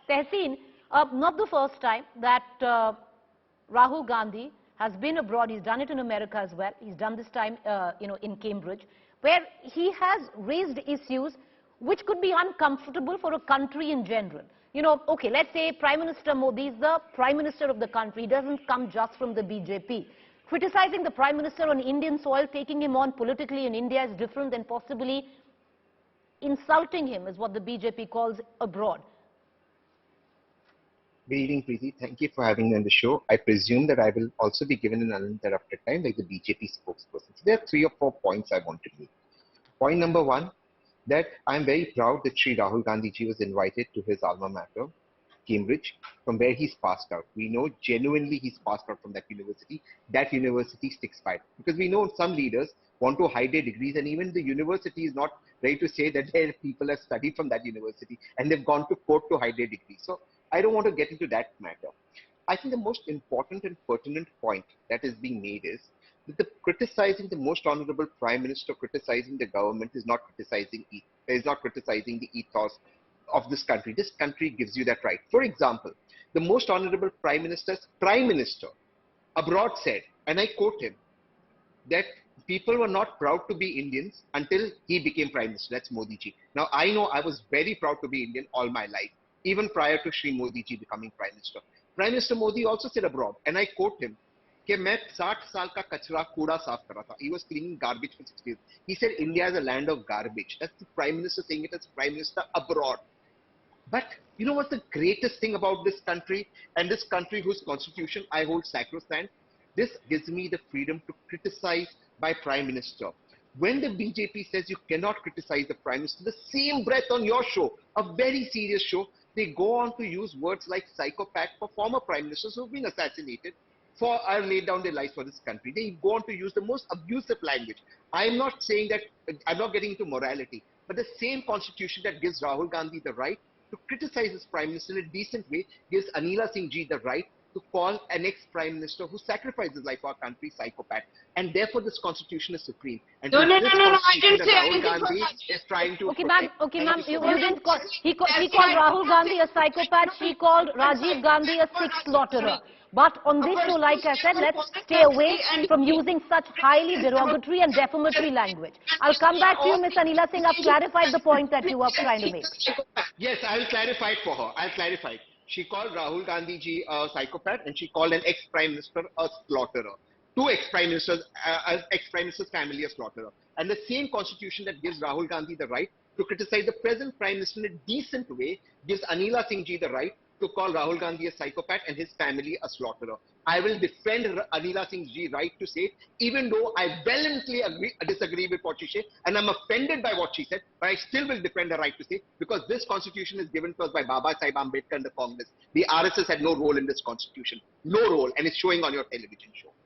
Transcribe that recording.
Tehseen, not the first time that Rahul Gandhi has been abroad. He's done it in America as well. He's done this time, in Cambridge, where he has raised issues which could be uncomfortable for a country in general. Okay, let's say Prime Minister Modi is the Prime Minister of the country. He doesn't come just from the BJP. Criticizing the Prime Minister on Indian soil, taking him on politically in India is different than possibly insulting him, is what the BJP calls abroad. Good evening, Preeti. Thank you for having me on the show. I presume that I will also be given an uninterrupted time like the BJP spokesperson. So there are 3 or 4 points I want to make. Point number 1, that I'm very proud that Sri Rahul Gandhi ji was invited to his alma mater, Cambridge, from where he's passed out. We know genuinely he's passed out from that university. That university sticks by it. Because we know some leaders want to hide their degrees, and even the university is not ready to say that their people have studied from that university and they've gone to court to hide their degrees. So I don't want to get into that matter. I think the most important and pertinent point that is being made is that criticizing the most honorable Prime Minister, criticizing the government is not criticizing the ethos of this country. This country gives you that right. For example, the most honorable Prime Minister's Prime Minister abroad said, and I quote him, that people were not proud to be Indians until he became Prime Minister. That's Modi ji. Now, I know I was very proud to be Indian all my life, even prior to Shri Modi ji becoming Prime Minister. Prime Minister Modi also said abroad, and I quote him, कि मैं 60 साल का कचरा कूड़ा साफ कर रहा था. He was cleaning garbage for 60 years. He said India is a land of garbage. That's the Prime Minister saying it as Prime Minister abroad. But you know what's the greatest thing about this country, and this country whose constitution I hold sacrosanct? This gives me the freedom to criticize by Prime Minister. When the BJP says you cannot criticize the Prime Minister, the same breath on your show, a very serious show, they go on to use words like psychopath for former Prime Ministers who have been assassinated, for laid down their lives for this country. They go on to use the most abusive language. I'm not saying that, I'm not getting into morality, but the same constitution that gives Rahul Gandhi the right to criticize his Prime Minister in a decent way gives Anila Singh ji the right to call an ex-Prime Minister who sacrificed his life for our country psychopath. And therefore this constitution is supreme. And no, I didn't say Rahul Gandhi is trying to Okay, ma'am, you didn't call, he called Rahul Gandhi a psychopath, she called Rajiv Gandhi a sick slaughterer. But on this show, like I said, let's stay away from using such highly derogatory and defamatory language. I'll come back to you, Ms. Anila Singh. I've clarified the point that you were trying to make. Yes, I'll clarify it for her. I'll clarify it. She called Rahul Gandhi ji a psychopath, and she called an ex-Prime Minister a slaughterer. 2 ex-Prime Ministers, ex-Prime Minister's family a slaughterer. And the same constitution that gives Rahul Gandhi the right to criticize the present Prime Minister in a decent way gives Anila Singh ji the right to call Rahul Gandhi a psychopath and his family a slaughterer. I will defend Anila Singh ji right to say it, even though I vehemently disagree with what she said, and I'm offended by what she said, but I still will defend her right to say it, because this constitution is given to us by Baba Sahib Ambedkar and the Congress. The RSS had no role in this constitution. No role, and it's showing on your television show.